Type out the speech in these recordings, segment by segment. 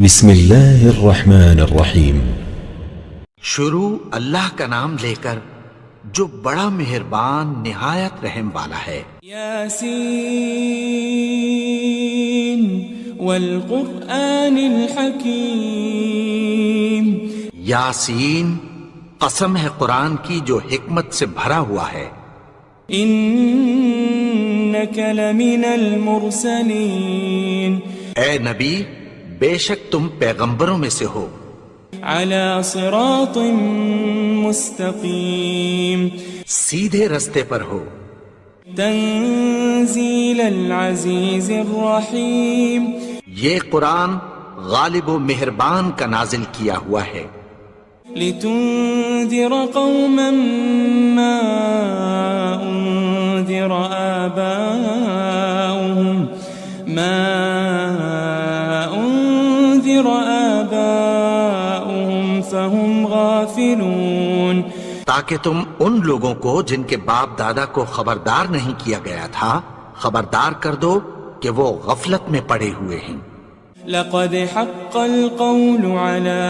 بسم اللہ الرحمن الرحیم۔ شروع اللہ کا نام لے کر جو بڑا مہربان نہایت رحم والا ہے۔ یاسین والقرآن الحکیم۔ یاسین، قسم ہے قرآن کی جو حکمت سے بھرا ہوا ہے۔ انک لمن المرسلین۔ اے نبی، بے شک تم پیغمبروں میں سے ہو۔ علی صراط مستقیم۔ سیدھے رستے پر ہو۔ تنزیل العزیز الرحیم۔ یہ قرآن غالب و مہربان کا نازل کیا ہوا ہے۔ لتنذر قوما ما انذر آباؤهم فهم غافلون۔ تاکہ تم ان لوگوں کو جن کے باپ دادا کو خبردار نہیں کیا گیا تھا خبردار کر دو کہ وہ غفلت میں پڑے ہوئے ہیں۔ لقد حق القول على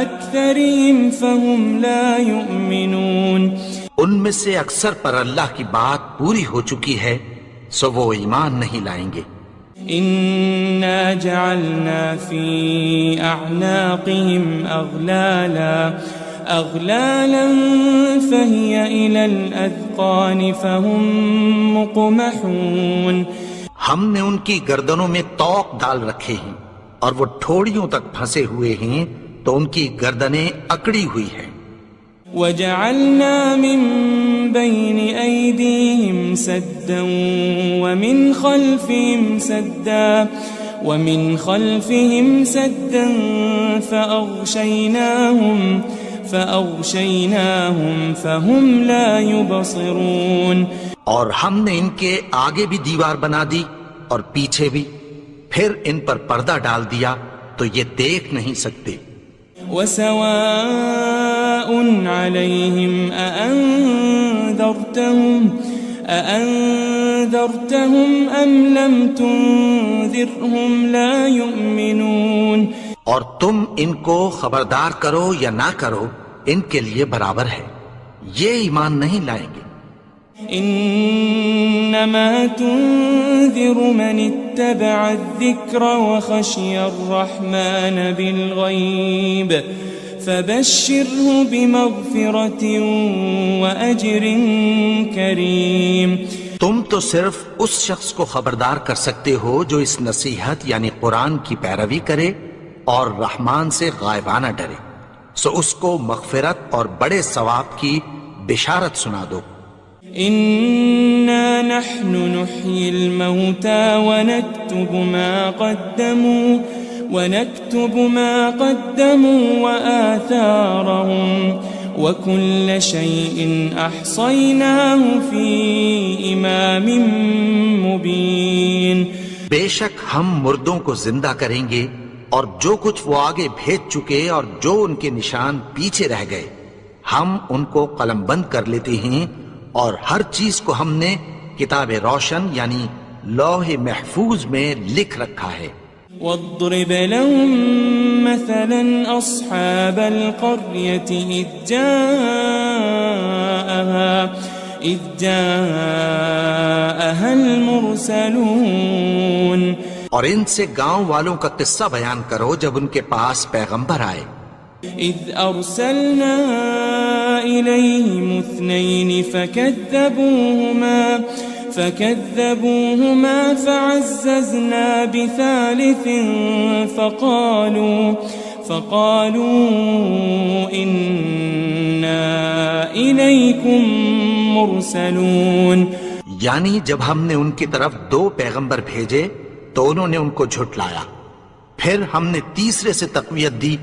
اکثرهم فهم لا يؤمنون۔ ان میں سے اکثر پر اللہ کی بات پوری ہو چکی ہے سو وہ ایمان نہیں لائیں گے۔ انا جعلنا في اعناقهم اغلالا فهي الى الاذقان فهم مقمحون۔ ہم نے ان کی گردنوں میں طوق ڈال رکھے ہیں اور وہ ٹھوڑیوں تک پھنسے ہوئے ہیں تو ان کی گردنیں اکڑی ہوئی ہیں۔ وجعلنا من بين أيديهم سدا ومن خلفهم سدا فأغشيناهم فهم لا يبصرون۔ اور ہم نے ان کے آگے بھی دیوار بنا دی اور پیچھے بھی، پھر ان پر پردہ ڈال دیا تو یہ دیکھ نہیں سکتے۔ وسواء عليهم أأنذرتهم أم لم تنذرهم لا يؤمنون۔ اور تم ان کو خبردار کرو یا نہ کرو ان کے لیے برابر ہے، یہ ایمان نہیں لائیں گے۔ انما تنذر من اتبع الذکر وخشی الرحمن بالغیب فبشره بمغفرة واجر کریم۔ تم تو صرف اس شخص کو خبردار کر سکتے ہو جو اس نصیحت یعنی قرآن کی پیروی کرے اور رحمان سے غائبانہ ڈرے، سو اس کو مغفرت اور بڑے ثواب کی بشارت سنا دو۔ إنا نحن نحيي الموتى ونكتب ما قدموا وآثارهم وكل شيء أحصيناه في إمام مبين۔ بے شک ہم مردوں کو زندہ کریں گے اور جو کچھ وہ آگے بھیج چکے اور جو ان کے نشان پیچھے رہ گئے ہم ان کو قلم بند کر لیتے ہیں، اور ہر چیز کو ہم نے کتاب روشن یعنی لوح محفوظ میں لکھ رکھا ہے۔ واضرب لهم مثلا أصحاب القرية إذ جاءها المرسلون۔ اور ان سے گاؤں والوں کا قصہ بیان کرو جب ان کے پاس پیغمبر آئے۔ إذ أرسلنا إليهم اثنين فكذبوهما فعززنا بثالث فقالوا إنا إليكم مرسلون۔ یعنی جب ہم نے ان کی طرف 2 پیغمبر بھیجے تو انہوں نے ان کو جھٹلایا، پھر ہم نے تیسرے سے تقویت دی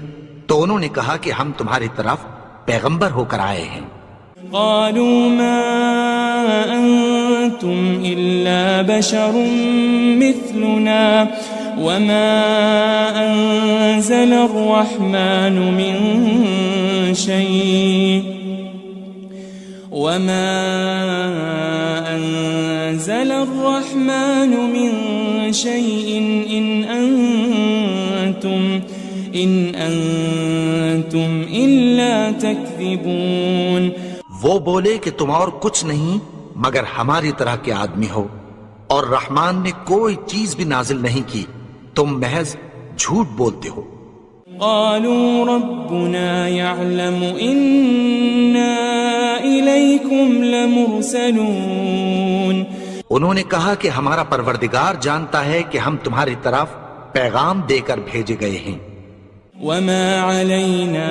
تو انہوں نے کہا کہ ہم تمہاری طرف پیغمبر ہو کر آئے ہیں۔ قالوا ما أنتم إلا بشر مثلنا وما أنزل الرحمن من شيء إن أنتم أنتم إلا تكذبون. وہ بولے کہ تم اور کچھ نہیں مگر ہماری طرح کے آدمی ہو، اور رحمان نے کوئی چیز بھی نازل نہیں کی، تم محض جھوٹ بولتے ہو. قالوا ربنا يعلم إنا إليكم لمرسلون. انہوں نے کہا کہ ہمارا پروردگار جانتا ہے کہ ہم تمہاری طرف پیغام دے کر بھیجے گئے ہیں. وما علينا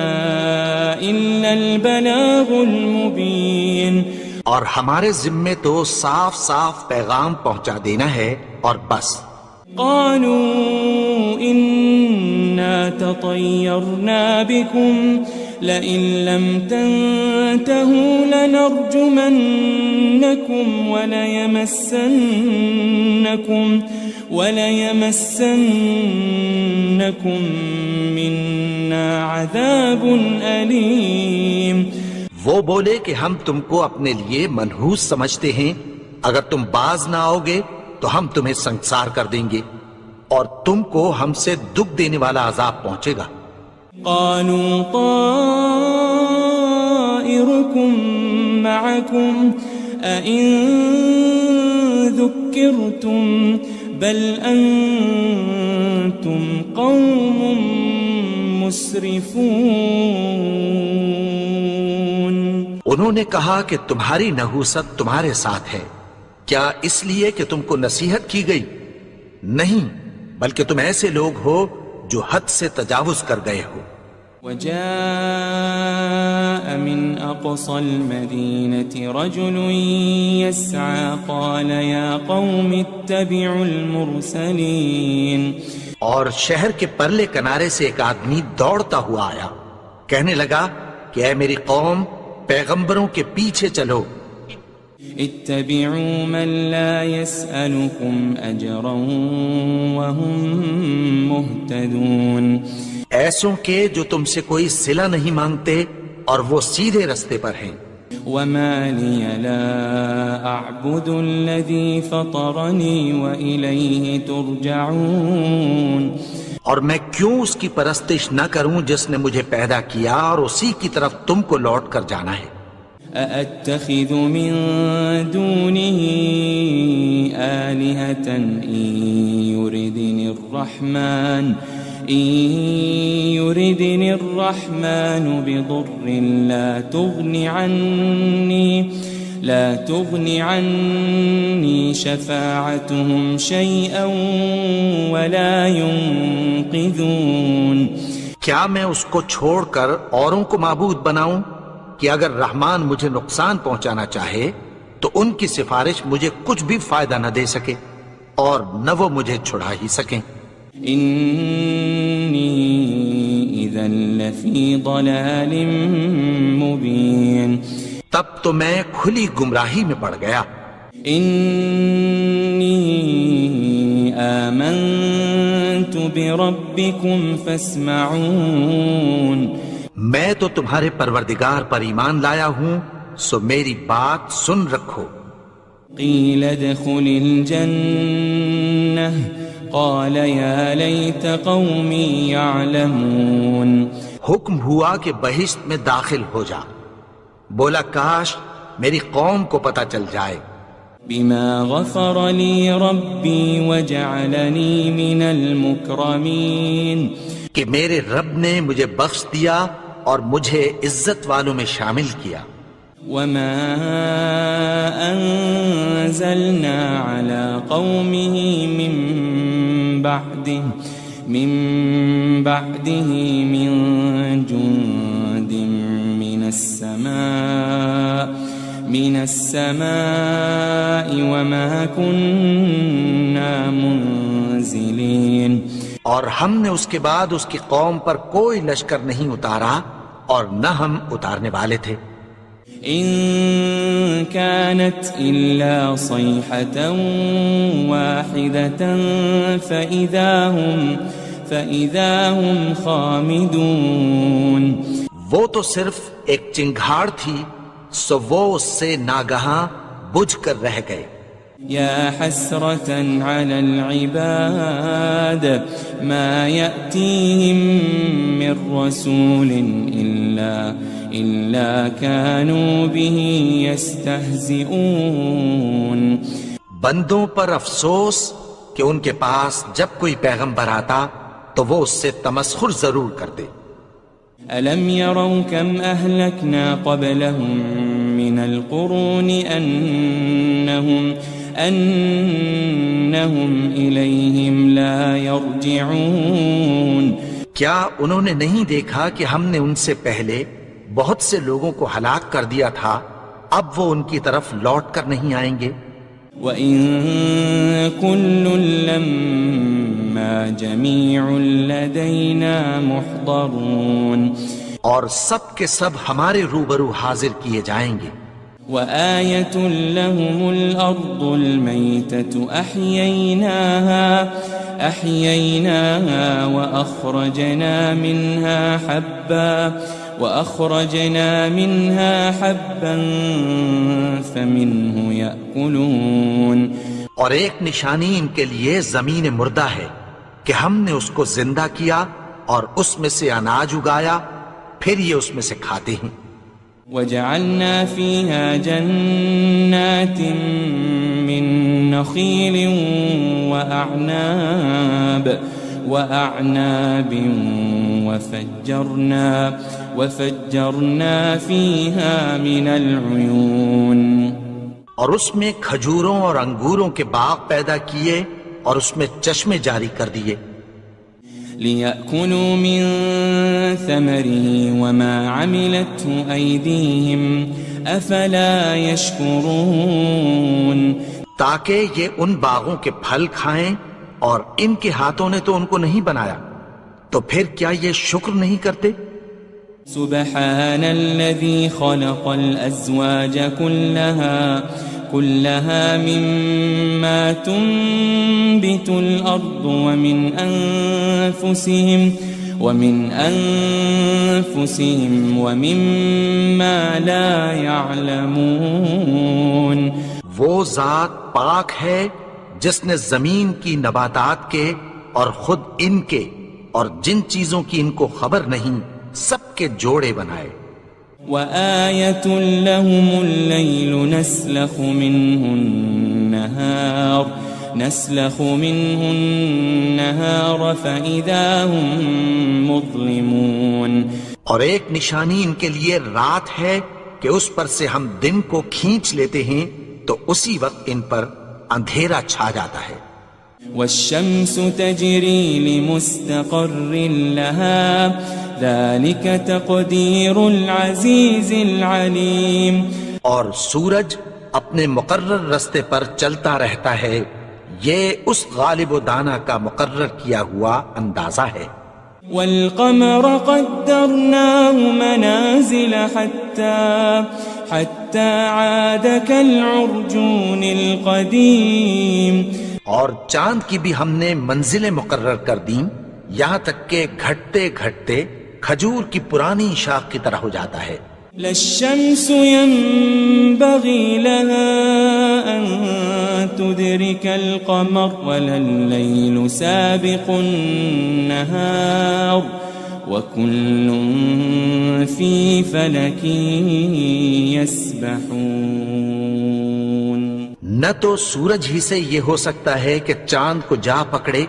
إلا البلاغ المبين. اور ہمارے ذمے تو صاف صاف پیغام پہنچا دینا ہے اور بس. قالوا إنا تطيرنا بكم لئن لم تنتهوا لنرجمنكم وليمسنكم منا عذاب أليم. وہ بولے کہ ہم تم کو اپنے لیے منحوس سمجھتے ہیں، اگر تم باز نہ آؤ گے تو ہم تمہیں سنسار کر دیں گے اور تم کو ہم سے دکھ دینے والا عذاب پہنچے گا. قالوا طائركم معكم أئن ذكرتم بل أنتم قوم مسرفون. انہوں نے کہا کہ تمہاری نحوست تمہارے ساتھ ہے، کیا اس لیے کہ تم کو نصیحت کی گئی؟ نہیں، بلکہ تم ایسے لوگ ہو جو حد سے تجاوز کر گئے ہو. وجاء من أقصى المدينة رجل يسعى قال يا قوم اتبعوا المرسلين. اور شہر کے پرلے کنارے سے ایک آدمی دوڑتا ہوا آیا، کہنے لگا کہ اے میری قوم، پیغمبروں کے پیچھے چلو. اتبعوا من لا يسألكم أجرا وهم مهتدون. ایسوں کے جو تم سے کوئی صلہ نہیں مانگتے اور وہ سیدھے رستے پر ہیں. وما لي لا أعبد الذي فطرني وإليه ترجعون. اور میں کیوں اس کی پرستش نہ کروں جس نے مجھے پیدا کیا اور اسی کی طرف تم کو لوٹ کر جانا ہے. أأتخذ من دونه آلهة إن يردني الرحمن بضر لا تغن عني شفاعتهم شيئا ولا ينقذون. کیا میں اس کو چھوڑ کر اوروں کو معبود بناؤں کہ اگر رحمان مجھے نقصان پہنچانا چاہے تو ان کی سفارش مجھے کچھ بھی فائدہ نہ دے سکے اور نہ وہ مجھے چھڑا ہی سکیں. إني إذا لفي ضلال مبين. تب تو میں کھلی گمراہی میں پڑ گیا. إني آمنت بربكم فاسمعون. میں تو تمہارے پروردگار پر ایمان لایا ہوں، سو میری بات سن رکھو. قيل ادخل الجنة قال يا ليت قومي يعلمون. حکم ہوا کہ بہشت میں داخل ہو جا. بولا کاش میری قوم کو پتہ چل جائے. بما غفر لي ربي وجعلني من المكرمين. کہ میرے رب نے مجھے بخش دیا اور مجھے عزت والوں میں شامل کیا. وما أنزلنا على قومه من بعده من جند من السماء وما كنا منزلين. اور ہم نے اس کے بعد اس کی قوم پر کوئی لشکر نہیں اتارا اور نہ ہم اتارنے والے تھے. إن كانت إلا صيحة واحدة فإذا هم خامدون. وہ تو صرف ایک چنگھاڑ تھی، سو وہ اس سے ناگہاں بجھ کر رہ گئے. يا حسرة على العباد ما يأتيهم من رسول إلا كانوا به يستهزئون. بندوں پر افسوس کہ ان کے پاس جب کوئی پیغمبر آتا تو وہ اس سے تمسخر ضرور کرتے. ألم يروا كم أهلكنا قبلهم من القرون أنهم إليهم لا يرجعون. کیا انہوں نے نہیں دیکھا کہ ہم نے ان سے پہلے بہت سے لوگوں کو ہلاک کر دیا تھا، اب وہ ان کی طرف لوٹ کر نہیں آئیں گے. وَإِن كُلٌّ لَمَّا جَمِيعٌ لَدَيْنَا مُحْضَرُونَ. اور سب کے سب ہمارے روبرو حاضر کیے جائیں گے. وآية لهم الأرض الميتة أحييناها وأخرجنا منها حبا فمنه يأكلون. اور ایک نشانی ان کے لیے زمین مردہ ہے کہ ہم نے اس کو زندہ کیا اور اس میں سے اناج اگایا، پھر یہ اس میں سے کھاتے ہیں. وجعلنا فيها جنات من نخيل وأعناب وفجرنا فيها من العيون. اور اس میں کھجوروں اور انگوروں کے باغ پیدا کیے اور اس میں چشمے جاری کر دیے. لِيَأْكُلُوا مِن ثَمَرِهِ وَمَا عَمِلَتْهُ أَيْدِيهِمْ أَفَلَا يَشْكُرُونَ. تاکہ یہ ان باغوں کے پھل کھائیں اور ان کے ہاتھوں نے تو ان کو نہیں بنایا، تو پھر کیا یہ شکر نہیں کرتے؟ سبحان الذي خلق الأزواج كلها مما تنبت الأرض ومن أنفسهم ومما لا يعلمون. وہ ذات پاک ہے جس نے زمین کی نباتات کے اور خود ان کے اور جن چیزوں کی ان کو خبر نہیں سب کے جوڑے بنائے. وآية لهم الليل نسلخ منه النهار فإذا هم مظلمون. اور ایک نشانی ان کے لیے رات ہے کہ اس پر سے ہم دن کو کھینچ لیتے ہیں تو اسی وقت ان پر اندھیرا چھا جاتا ہے. والشمس تجري لمستقر لها ذلك تقدير العزيز العليم. اور سورج اپنے مقرر رستے پر چلتا رہتا ہے، یہ اس غالب و دانا کا مقرر کیا ہوا اندازہ ہے. والقمر قدرناه منازل حتى عاد كالعرجون القديم. اور چاند کی بھی ہم نے منزلیں مقرر کر دیں یہاں تک کہ گھٹتے گھٹتے کھجور کی پرانی شاخ کی طرح ہو جاتا ہے. للشمس ينبغي لها أن تدرك القمر ولا الليل سابق النهار وكل في فلك يسبحون. نہ تو سورج ہی سے یہ ہو سکتا ہے کہ چاند کو جا پکڑے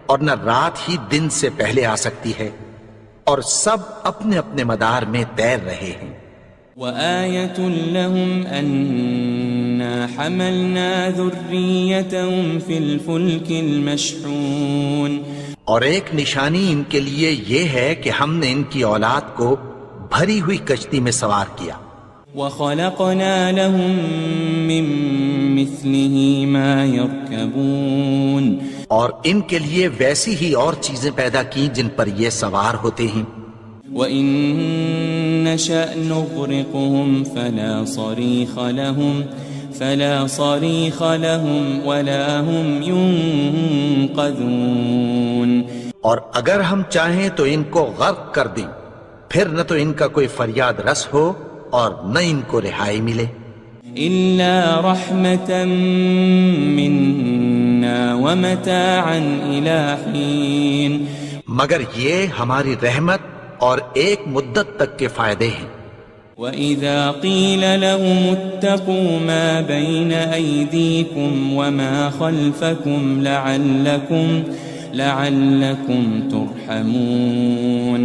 اور نہ رات ہی دن سے پہلے آ سکتی ہے، اور سب اپنے اپنے مدار میں تیر رہے ہیں. وآية لهم أنا حملنا ذريتهم في الفلك المشحون. اور ایک نشانی ان کے لیے یہ ہے کہ ہم نے ان کی اولاد کو بھری ہوئی کشتی میں سوار کیا. وخلقنا لهم من مثله ما يركبون. اور ان کے لیے ویسی ہی اور چیزیں پیدا کی جن پر یہ سوار ہوتے ہیں. وَإِن نَّشَأْ نُغْرِقْهُمْ فَلَا صَرِيخَ لَهُمْ وَلَا هُمْ يُنقَذُونَ. اور اگر ہم چاہیں تو ان کو غرق کر دیں، پھر نہ تو ان کا کوئی فریاد رس ہو اور نہ ان کو رہائی ملے. إلا رحمة منا ومتاعا إلى حين مگر یہ ہماری رحمت اور ایک مدت تک کے فائدے ہیں۔ وَإِذَا قِيلَ لَهُمُ اتَّقُوا مَا بَيْنَ أَيْدِيكُمْ وَمَا خَلْفَكُمْ لَعَلَّكُمْ تُرْحَمُونَ،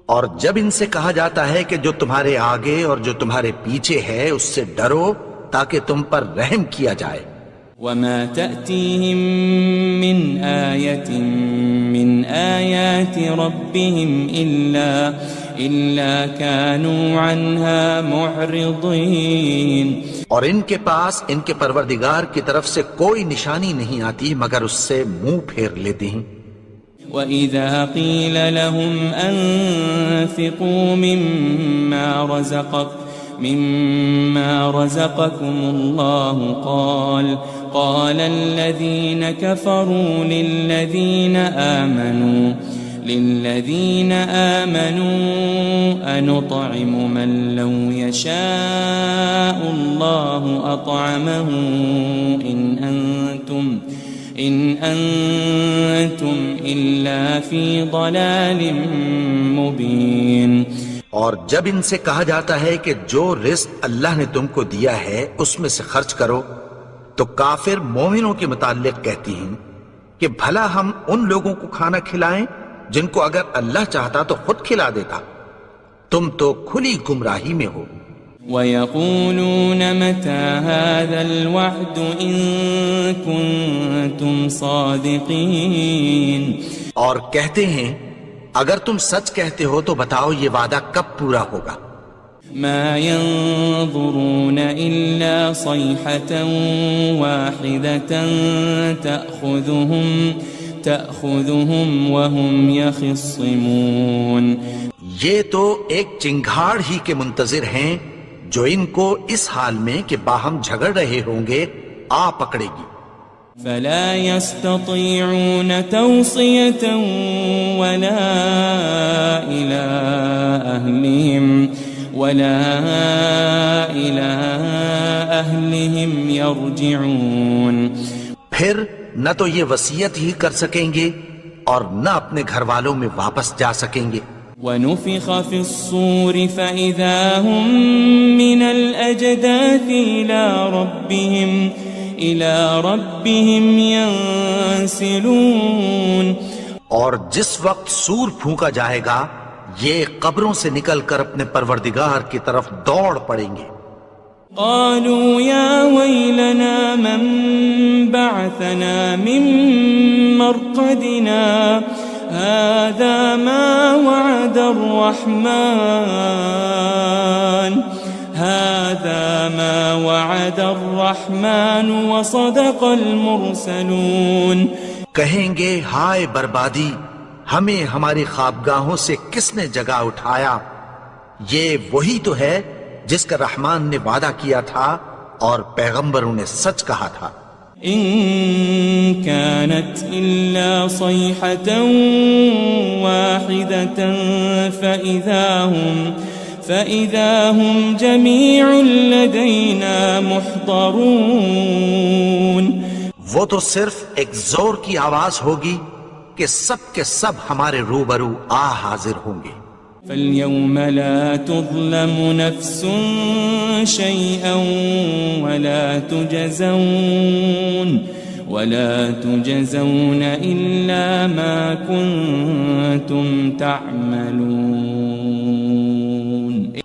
اور جب ان سے کہا جاتا ہے کہ جو تمہارے آگے اور جو تمہارے پیچھے ہے اس سے ڈرو تاکہ تم پر رحم کیا جائے۔ وَمَا تَأْتِيهِم مِّنْ آيَةٍ مِّنْ آيَاتِ رَبِّهِمْ إِلَّا كَانُوا عَنْهَا مُعْرِضِينَ، اور ان کے پاس ان کے پروردگار کی طرف سے کوئی نشانی نہیں آتی مگر اس سے منہ پھیر لیتے ہیں۔ وَإِذَا قِيلَ لَهُمْ أَنفِقُوا مِمَّا رَزَقَكُمُ اللَّهُ قَالَ الَّذِينَ كَفَرُوا لِلَّذِينَ آمَنُوا أَنُطْعِمُ مَن لَّوْ يَشَاءُ اللَّهُ أَطْعَمَهُ إِنْ أَنْتُمْ إِلَّا فِي ضَلَالٍ مُبِينٍ۔ اور جب ان سے کہا جاتا ہے کہ جو رزق اللہ نے تم کو دیا ہے اس میں سے خرچ کرو، تو کافر مومنوں کے متعلق کہتی ہیں کہ بھلا ہم ان لوگوں کو کھانا کھلائیں جن کو اگر اللہ چاہتا تو خود کھلا دیتا، تم تو کھلی گمراہی میں ہو۔ وَيَقُولُونَ مَتَى هَذَا الْوَعْدُ إِن كُنتُمْ صَادِقِينَ، اور کہتے ہیں اگر تم سچ کہتے ہو تو بتاؤ یہ وعدہ کب پورا ہوگا۔ مَا يَنظُرُونَ إِلَّا صَيْحَةً وَاحِدَةً تَأْخُذُهُمْ وَهُمْ يَخِصِّمُونَ، یہ تو ایک چنگھاڑ ہی کے منتظر ہیں جو ان کو اس حال میں کہ باہم جھگڑ رہے ہوں گے آ پکڑے گی۔ فَلَا يَسْتَطِيعُونَ تَوْصِيَةً وَلَا إِلَىٰ أَهْلِهِمْ يَرْجِعُونَ، پھر نہ تو یہ وصیت ہی کر سکیں گے اور نہ اپنے گھر والوں میں واپس جا سکیں گے۔ وَنُفِخَ فِي الصُّورِ فَإِذَا هُم مِّنَ الْأَجْدَاثِ إِلَىٰ رَبِّهِمْ يَنسِلُونَ، اور جس وقت سور پھونکا جائے گا یہ قبروں سے نکل کر اپنے پروردگار کی طرف دوڑ پڑیں گے۔ قالوا يا ويلنا من بعثنا من مرقدنا هذا ما وعد الرحمن وصدق المرسلون، کہیں گے ہائے بربادی، ہمیں ہماری خوابگاہوں سے کس نے جگا اٹھایا، یہ وہی تو ہے جس کا رحمان نے وعدہ کیا تھا اور پیغمبروں نے سچ کہا تھا۔ إن كانت إلا صيحة واحدة فإذا هم جميع لدينا محضرون، وہ تو صرف ایک زور کی آواز ہوگی کہ سب کے سب ہمارے روبرو آ حاضر ہوں گے۔ فَالْيَوْمَ لَا تُظْلَمُ نَفْسٌ شَيْئًا وَلَا تُجْزَوْنَ إِلَّا مَا كُنتُمْ تَعْمَلُونَ،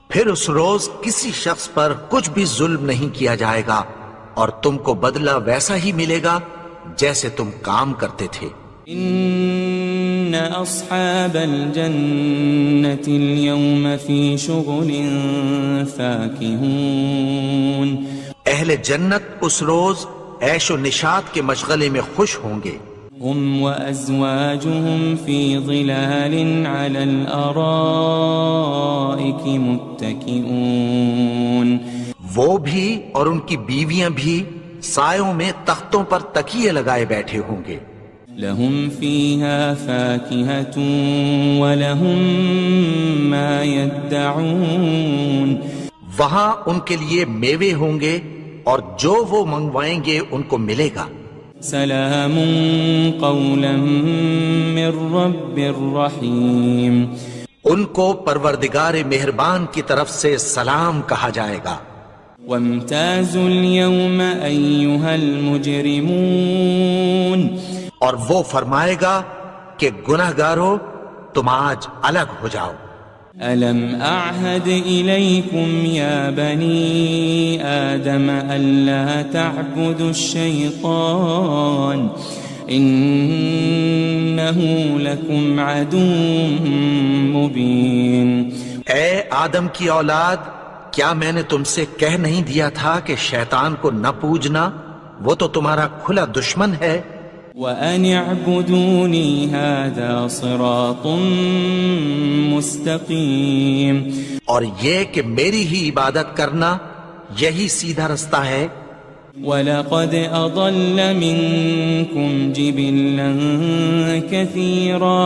پھر اس روز کسی شخص پر کچھ بھی ظلم نہیں کیا جائے گا اور تم کو بدلہ ویسا ہی ملے گا جیسے تم کام کرتے تھے۔ إن أصحاب الجنة اليوم في شغل فاكهون، اہل جنت اس روز عیش و نشاط کے مشغلے میں خوش ہوں گے۔ هم وأزواجهم في ظلال على الأرائك متكئون، وہ بھی اور ان کی بیویاں بھی سایوں میں تختوں پر تکیے لگائے بیٹھے ہوں گے۔ لهم فيها فاكهة ولهم ما يدعون، وہاں ان کے لیے میوے ہوں گے اور جو وہ منگوائیں گے ان کو ملے گا۔ سلام قولا من رب الرحیم، ان کو پروردگار مہربان کی طرف سے سلام کہا جائے گا۔ وامتازوا اليوم ایھا المجرمون، اور وہ فرمائے گا کہ گناہگارو تم آج الگ ہو جاؤ۔ ألم أعهد إليكم يا بني آدم ألا تعبدوا الشيطان إنه لكم عدو مبين۔ اے آدم کی اولاد، کیا میں نے تم سے کہہ نہیں دیا تھا کہ شیطان کو نہ پوجنا، وہ تو تمہارا کھلا دشمن ہے۔ وَأَنِ اعْبُدُونِي هَذَا صِرَاطٌ مُسْتَقِيمٌ، اور یہ کہ میری ہی عبادت کرنا یہی سیدھا رستہ ہے۔ وَلَقَدْ أَضَلَّ مِنْكُمْ جِبِلًّا كَثِيرًا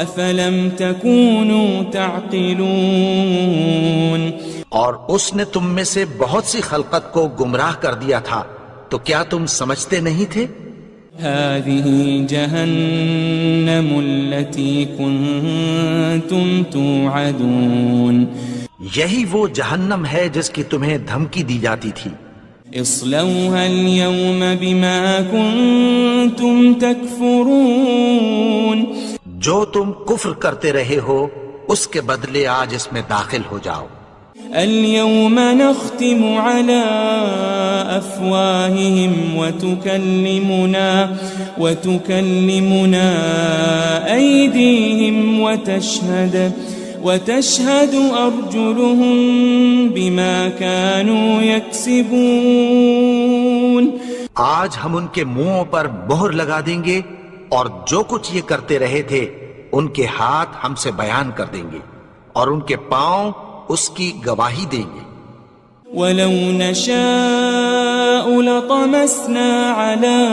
أَفَلَمْ تَكُونُوا تَعْقِلُونَ، اور اس نے تم میں سے بہت سی خلقت کو گمراہ کر دیا تھا، تو کیا تم سمجھتے نہیں تھے؟ هذه جهنم التي كنتم توعدون، یہی وہ جہنم ہے جس کی تمہیں دھمکی دی جاتی تھی۔ اصلوها اليوم بما كنتم تكفرون، جو تم کفر کرتے رہے ہو اس کے بدلے آج اس میں داخل ہو جاؤ۔ اليوم نختم على أفواههم وتكلمنا أيديهم وتشهد أرجلهم بما كانوا يكسبون، آج ہم ان کے منہوں پر مہر لگا دیں گے اور جو کچھ یہ کرتے رہے تھے ان کے ہاتھ ہم سے بیان کر دیں گے اور ان کے پاؤں اس کی گواہی دیں گے۔ وَلَوْ نَشَاءُ لَطَمَسْنَا عَلَىٰ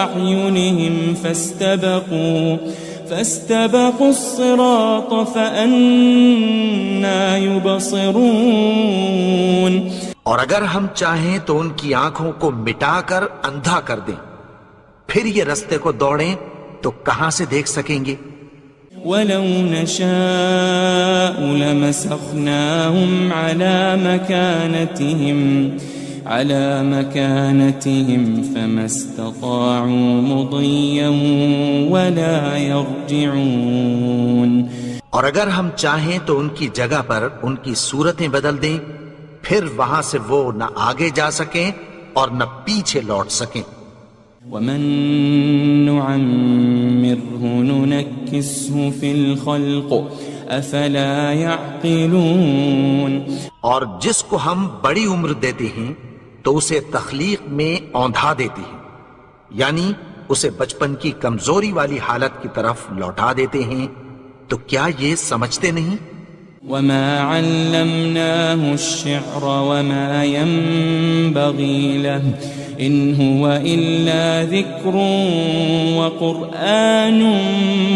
أَعْيُنِهِمْ فَاسْتَبَقُوا الصِّرَاطَ فَأَنَّىٰ يُبْصِرُونَ، اور اگر ہم چاہیں تو ان کی آنکھوں کو مٹا کر اندھا کر دیں، پھر یہ رستے کو دوڑیں تو کہاں سے دیکھ سکیں گے؟ وَلَوْ نَشَاءُ لَمَسَخْنَاهُمْ عَلَى مَكَانَتِهِمْ فَمَا اسْتَطَاعُوا مُضِيًّا وَلَا يَرْجِعُونَ، اور اگر ہم چاہیں تو ان کی جگہ پر ان کی صورتیں بدل دیں، پھر وہاں سے وہ نہ آگے جا سکیں اور نہ پیچھے لوٹ سکیں۔ وَمَن نُعَمِّرْهُ نُنَكِّسْهُ فِي الْخَلْقِ أَفَلَا يَعْقِلُونَ، اور جس کو ہم بڑی عمر دیتے ہیں تو اسے تخلیق میں اوندھا دیتے ہیں، یعنی اسے بچپن کی کمزوری والی حالت کی طرف لوٹا دیتے ہیں، تو کیا یہ سمجھتے نہیں؟ وَمَا عَلَّمْنَاهُ الشِّعْرَ وَمَا يَنبَغِي لَهُ إِنْ هُوَ إِلَّا ذِكْرٌ وَقُرْآنٌ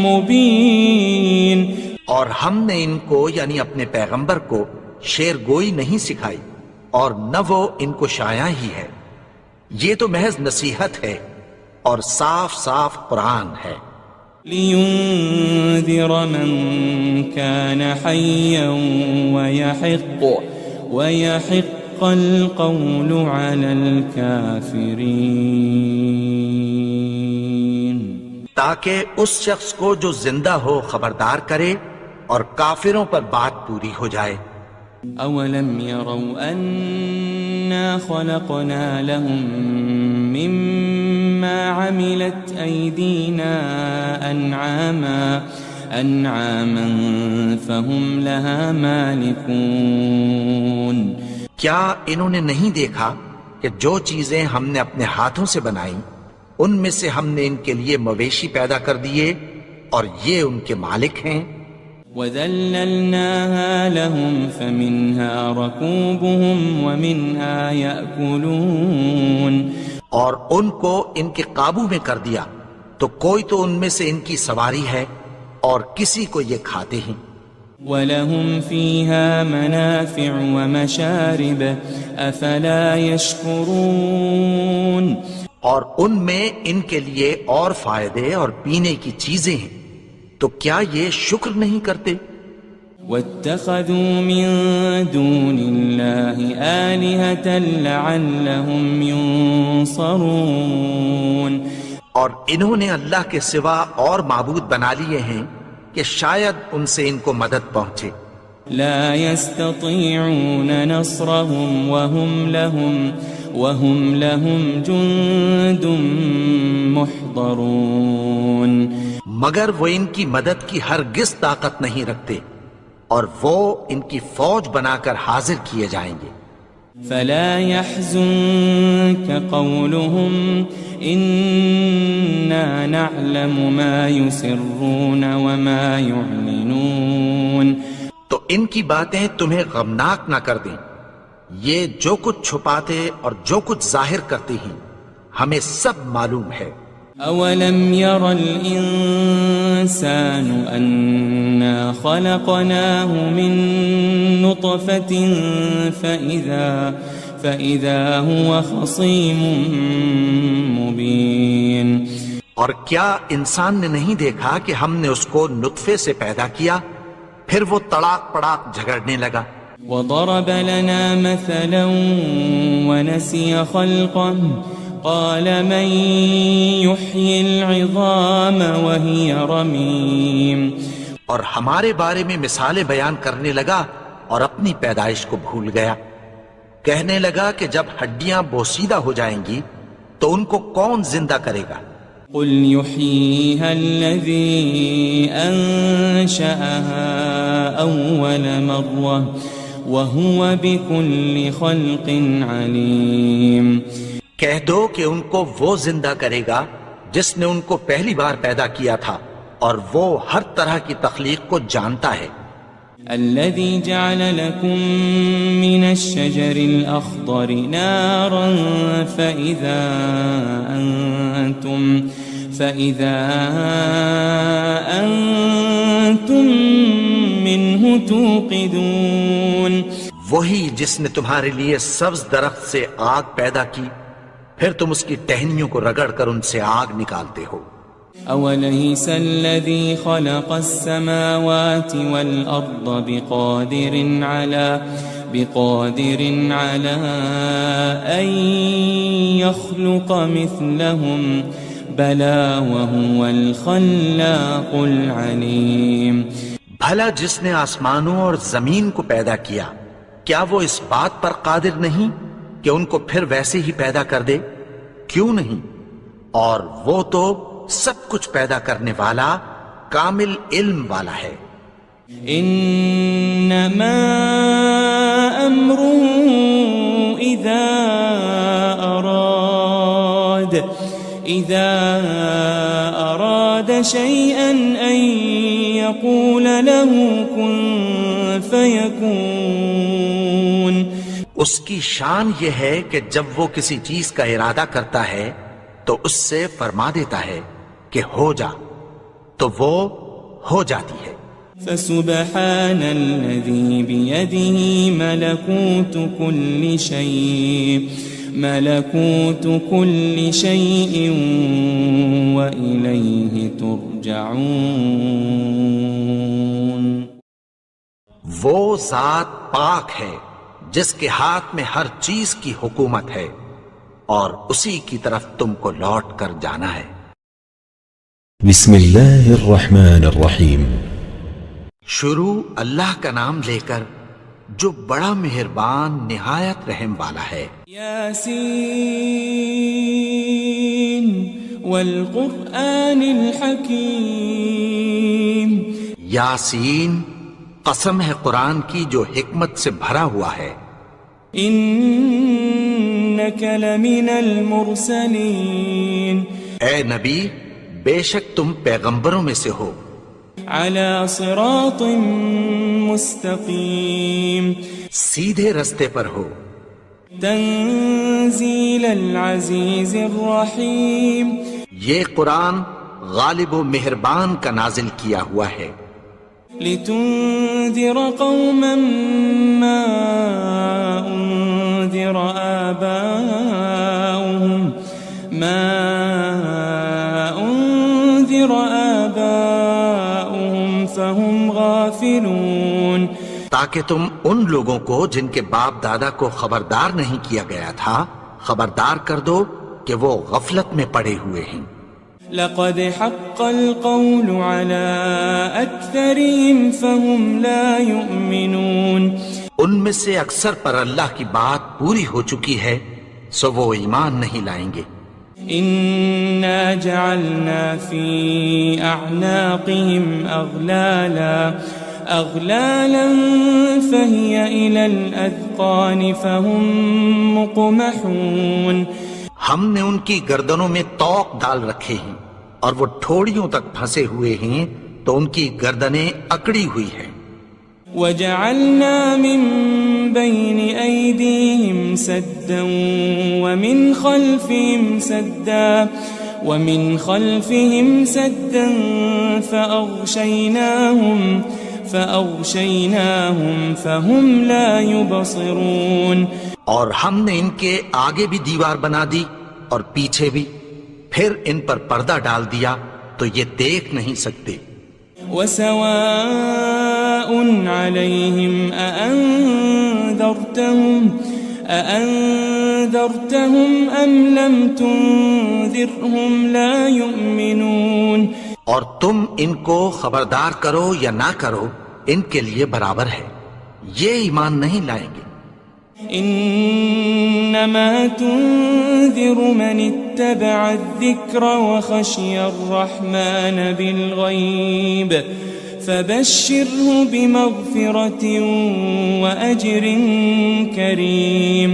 مُبِينٌ، اور ہم نے ان کو یعنی اپنے پیغمبر کو شعر گوئی نہیں سکھائی اور نہ وہ ان کو شایع ہی ہے، یہ تو محض نصیحت ہے اور صاف صاف قرآن ہے۔ لِيُنذِرَ مَن كَانَ حَيًّا وَيَحِقَّ الْقَوْلُ عَلَى الْكَافِرِينَ، تاکہ اس شخص کو جو زندہ ہو خبردار کرے اور کافروں پر بات پوری ہو جائے۔ أَوَلَمْ يَرَوْا أَنَّا خَلَقْنَا لَهُم مِّمَّا عَمِلَتْ أَيْدِينَا أَنْعَامًا فَهُمْ لَهَا مَالِكُونَ، کیا انہوں نے نہیں دیکھا کہ جو چیزیں ہم نے اپنے ہاتھوں سے بنائیں ان میں سے ہم نے ان کے لیے مویشی پیدا کر دیے اور یہ ان کے مالک ہیں۔ وَذَلَّلْنَاهَا لَهُمْ فَمِنْهَا رَكُوبُهُمْ وَمِنْهَا يَأْكُلُونَ، اور ان کو ان کے قابو میں کر دیا تو کوئی تو ان میں سے ان کی سواری ہے اور کسی کو یہ کھاتے ہیں۔ وَلَهُمْ فِيهَا مَنَافِعُ وَمَشَارِبُ أَفَلَا يَشْكُرُونَ اور ان میں ان کے لیے اور فائدے اور پینے کی چیزیں ہیں، تو کیا یہ شکر نہیں کرتے؟ وَاتَّخَذُوا مِن دُونِ اللَّهِ آلِهَةً لَعَلَّهُمْ يُنصَرُونَ اور انہوں نے اللہ کے سوا اور معبود بنا لیے ہیں کہ شاید ان سے ان کو مدد پہنچے۔ لا يستطيعون نصرهم وهم لهم جند محضرون مگر وہ ان کی مدد کی ہرگز طاقت نہیں رکھتے، اور وہ ان کی فوج بنا کر حاضر کیے جائیں گے۔ فلا يحزنك قولهم إنا نعلم ما يسرون وما يعلنون تو ان کی باتیں تمہیں غمناک نہ کر دیں، یہ جو کچھ چھپاتے اور جو کچھ ظاہر کرتے ہیں ہمیں سب معلوم ہے۔ أولم ير الإنسان أنا خلقناه من نطفة فإذا هو خصيم مبين اور کیا انسان نے نہیں دیکھا کہ ہم نے اس کو نطفے سے پیدا کیا، پھر وہ تڑاک پڑاک جھگڑنے لگا۔ وضرب لنا مثلا ونسي خلقه قال من يحيي العظام وهي رميم اور ہمارے بارے میں مثالیں بیان کرنے لگا اور اپنی پیدائش کو بھول گیا، کہنے لگا کہ جب ہڈیاں بوسیدہ ہو جائیں گی تو ان کو کون زندہ کرے گا؟ قل يحييها الذي أنشأها أول مرة وهو بكل خلق عليم کہہ دو کہ ان کو وہ زندہ کرے گا جس نے ان کو پہلی بار پیدا کیا تھا، اور وہ ہر طرح کی تخلیق کو جانتا ہے۔ الذي جعل لكم من الشجر الأخضر نارا فإذا أنتم منه توقدون وہی جس نے تمہارے لیے سبز درخت سے آگ پیدا کی، پھر تم اس کی ٹہنیوں کو رگڑ کر ان سے آگ نکالتے ہو۔ أوليس الذي خلق السماوات والأرض بقادر على أن يخلق مثلهم بلى وهو الخلاق العليم بھلا جس نے آسمانوں اور زمین کو پیدا کیا، کیا وہ اس بات پر قادر نہیں کہ ان کو پھر ویسے ہی پیدا کر دے؟ کیوں نہیں؟ اور وہ تو سب کچھ پیدا کرنے والا، کامل علم والا ہے۔ انما امره اذا اراد شيئا ان يقول له كن فيكون اس کی شان یہ ہے کہ جب وہ کسی چیز کا ارادہ کرتا ہے تو اس سے فرما دیتا ہے کہ ہو جا، تو وہ ہو جاتی ہے۔ فسبحان الذي بيده ملكوت كل شيء وإليه ترجعون وہ ذات پاک ہے جس کے ہاتھ میں ہر چیز کی حکومت ہے، اور اسی کی طرف تم کو لوٹ کر جانا ہے۔ بسم اللہ الرحمن الرحیم۔ شروع اللہ کا نام لے کر جو بڑا مہربان نہایت رحم والا ہے۔ یاسین والقرآن الحکیم، یاسین، قسم ہے قرآن کی جو حکمت سے بھرا ہوا ہے۔ انک لمن المرسلین، اے نبی بے شک تم پیغمبروں میں سے ہو۔ علی صراط مستقیم، سیدھے رستے پر ہو۔ تنزیل العزیز الرحیم، یہ قرآن غالب و مہربان کا نازل کیا ہوا ہے۔ لتنذر قوما ما أنذر آباؤهم فهم غافلون، تاکہ تم ان لوگوں کو جن کے باپ دادا کو خبردار نہیں کیا گیا تھا خبردار کر دو کہ وہ غفلت میں پڑے ہوئے ہیں۔ لقد حق القول على أكثرهم فهم لا يؤمنون، ان میں سے اکثر پر اللہ کی بات پوری ہو چکی ہے سو وہ ایمان نہیں لائیں گے۔ إنا جعلنا في أعناقهم أغلالا فهي إلى الأذقان فهم مقمحون، ہم نے ان کی گردنوں میں طوق ڈال رکھے ہیں اور وہ ٹھوڑیوں تک پھنسے ہوئے ہیں تو ان کی گردنیں اکڑی ہوئی ہیں۔ وجعلنا من بين أيديهم سدا ومن خلفهم سدا فأغشيناهم فهم لا يبصرون، اور ہم نے ان کے آگے بھی دیوار بنا دی اور پیچھے بھی، پھر ان پر پردہ ڈال دیا تو یہ دیکھ نہیں سکتے۔ وسواء عليهم أأنذرتهم أم لم تنذرهم لا يؤمنون، اور تم ان کو خبردار کرو یا نہ کرو ان کے لیے برابر ہے، یہ ایمان نہیں لائیں گے۔ انما تنذر من اتبع الذکر وخشی الرحمن بالغیب فبشره بمغفرة وأجر کریم،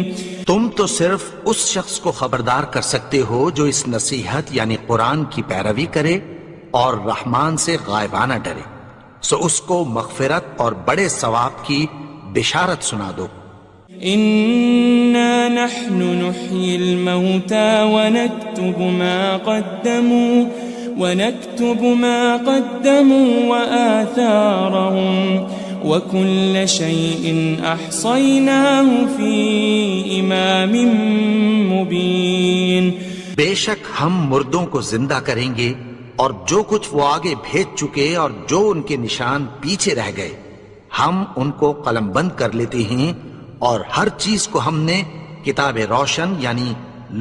تم تو صرف اس شخص کو خبردار کر سکتے ہو جو اس نصیحت یعنی قرآن کی پیروی کرے اور رحمان سے غائبانہ ڈرے، سو اس کو مغفرت اور بڑے ثواب کی بشارت سنا دو۔ إنا نحن نحيي الموتى ونكتب ما قدموا وآثارهم وكل شيء أحصيناه في إمام مبين، بے شک ہم مردوں کو زندہ کریں گے اور جو کچھ وہ آگے بھیج چکے اور جو ان کے نشان پیچھے رہ گئے ہم ان کو قلم بند کر لیتے ہیں، اور ہر چیز کو ہم نے کتاب روشن یعنی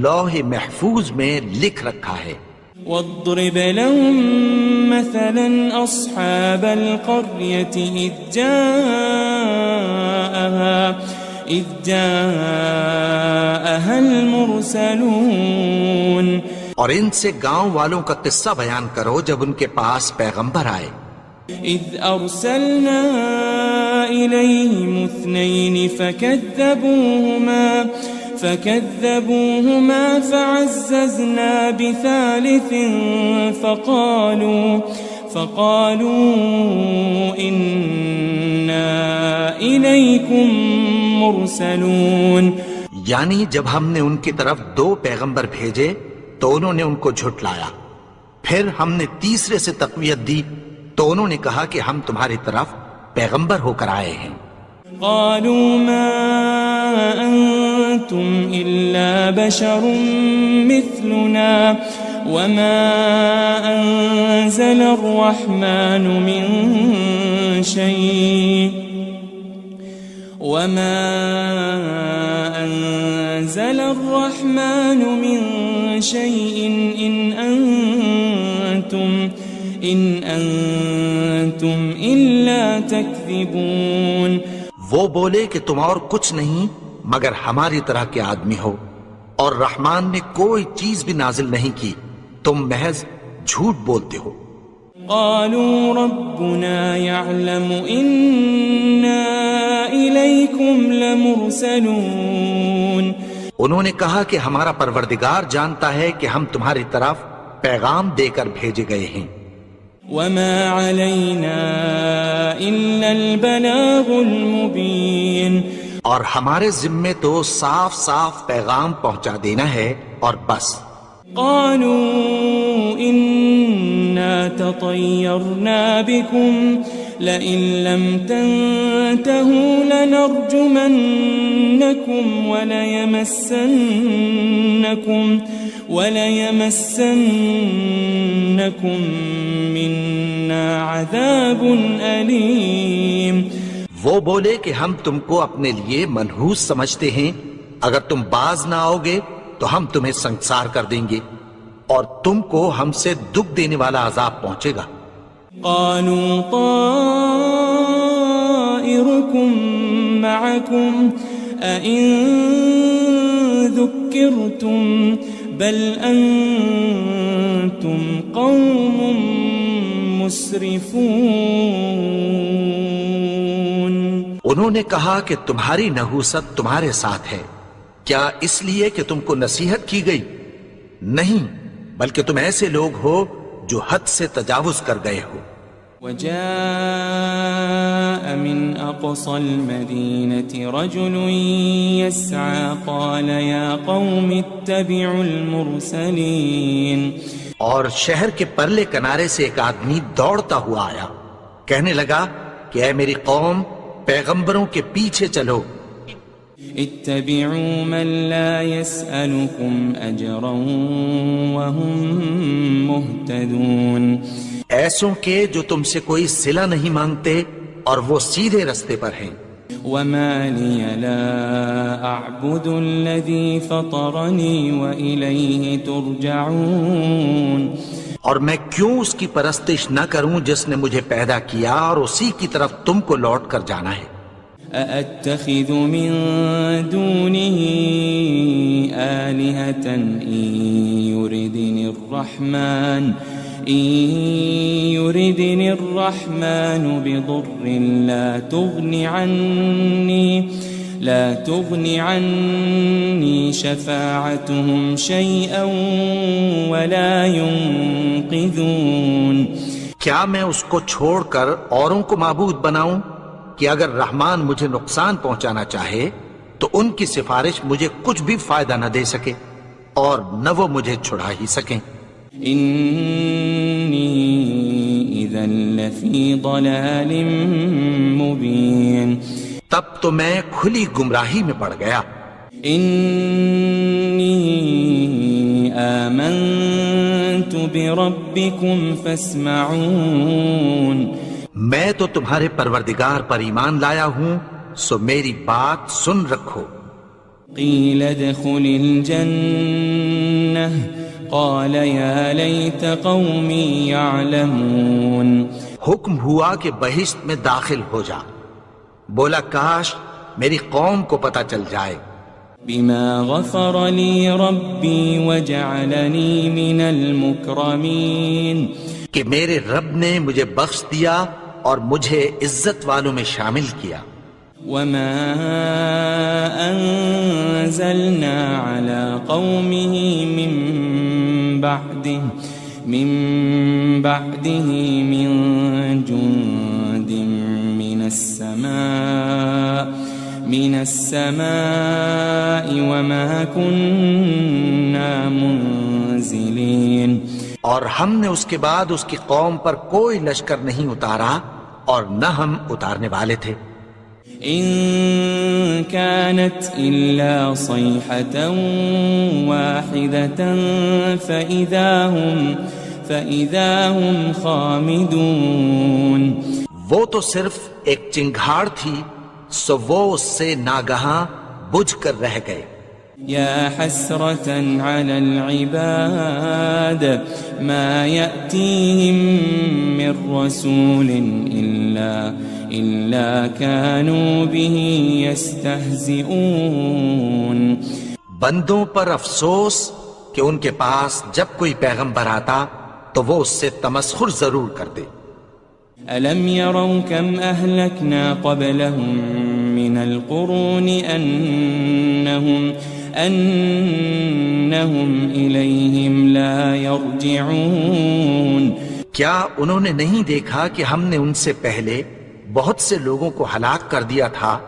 لوح محفوظ میں لکھ رکھا ہے۔ واضرب لهم مثلا أصحاب القرية إذ جاءها المرسلون، اور ان سے گاؤں والوں کا قصہ بیان کرو جب ان کے پاس پیغمبر آئے۔ إذ أرسلنا إليهم 2 فكذبوهما فعززنا بثالث فقالوا إنا إليكم مرسلون، یعنی جب ہم نے ان کی طرف 2 پیغمبر بھیجے تو انہوں نے ان کو جھٹلایا، پھر ہم نے تیسرے سے تقویت دی تو انہوں نے کہا کہ ہم تمہاری طرف پیغمبر ہو کر آئے ہیں۔ قالوا ما أنتم إلا بشر مثلنا وما أنزل الرحمن من شيء إن أنتم إلا تكذبون، وہ بولے کہ تم اور کچھ نہیں مگر ہماری طرح کے آدمی ہو، اور رحمان نے کوئی چیز بھی نازل نہیں کی، تم محض جھوٹ بولتے ہو۔ قالوا ربنا يعلم إنا إليكم لمرسلون، انہوں نے کہا کہ ہمارا پروردگار جانتا ہے کہ ہم تمہاری طرف پیغام دے کر بھیجے گئے ہیں۔ وما علينا إلا البلاغ المبين، اور ہمارے ذمے تو صاف صاف پیغام پہنچا دینا ہے اور بس۔ قالوا إنا تطيرنا بكم لئن لم تنتهوا لنرجمنكم وليمسنكم منا عذاب أليم. وہ بولے کہ ہم تم کو اپنے لیے منحوس سمجھتے ہیں، اگر تم باز نہ آؤ گے تو ہم تمہیں سنگسار کر دیں گے اور تم کو ہم سے دکھ دینے والا عذاب پہنچے گا. قالوا طائركم معكم أئن ذكرتم بل أنتم قوم مسرفون. انہوں نے کہا کہ تمہاری نحوست تمہارے ساتھ ہے، کیا اس لیے کہ تم کو نصیحت کی گئی؟ نہیں، بلکہ تم ایسے لوگ ہو جو حد سے تجاوز کر گئے ہو. وجاء من أقصى المدينة رجل يسعى قال يا قوم اتبعوا المرسلين. اور شہر کے پرلے کنارے سے ایک آدمی دوڑتا ہوا آیا، کہنے لگا کہ اے میری قوم، پیغمبروں کے پیچھے چلو. اتبعوا من لا يسألكم أجرا وهم مهتدون. ایسوں کے جو تم سے کوئی صلہ نہیں مانگتے اور وہ سیدھے رستے پر ہیں. وما لي لا أعبد الذي فطرني وإليه ترجعون. اور میں کیوں اس کی پرستش نہ کروں جس نے مجھے پیدا کیا اور اسی کی طرف تم کو لوٹ کر جانا ہے. أأتخذ من دونه آلهة إن يردني الرحمن بضر لا تغني عني شفاعتهم شيئا ولا ينقذون. کیا میں اس کو چھوڑ کر اوروں کو معبود بناؤں کہ اگر رحمان مجھے نقصان پہنچانا چاہے تو ان کی سفارش مجھے کچھ بھی فائدہ نہ دے سکے اور نہ وہ مجھے چھڑا ہی سکیں. إني إذا لفي ضلال مبين. تب تو میں کھلی گمراہی میں پڑ گیا. إني آمنت بربكم فاسمعون. میں تو تمہارے پروردگار پر ایمان لایا ہوں، سو میری بات سن رکھو. قيل ادخل الجنة قال يا ليت قومي يعلمون. حکم ہوا کہ بہشت میں داخل ہو جا. بولا کاش میری قوم کو پتہ چل جائے. بما غفر لي ربي وجعلني من المكرمين. کہ میرے رب نے مجھے بخش دیا اور مجھے عزت والوں میں شامل کیا. وما أنزلنا على قومه من بعده من جند من السماء وما كنا منزلين. اور ہم نے اس کے بعد اس کی قوم پر کوئی لشکر نہیں اتارا اور نہ ہم اتارنے والے تھے. إن كانت إلا صيحة واحدة فإذا هم خامدون. وہ تو صرف ایک چنگھاڑ تھی، سو وہ اس سے ناگہاں بجھ کر رہ گئے. يا حسرة على العباد ما يأتيهم من رسول إلا كانوا به يستهزئون. بندوں پر افسوس کہ ان کے پاس جب کوئی پیغمبر آتا تو وہ اس سے تمسخر ضرور کرتے. ألم يروا كم أهلكنا قبلهم من القرون أنهم إليهم لا يرجعون. کیا انہوں نے نہیں دیکھا کہ ہم نے ان سے پہلے بہت سے لوگوں کو ہلاک کر دیا تھا،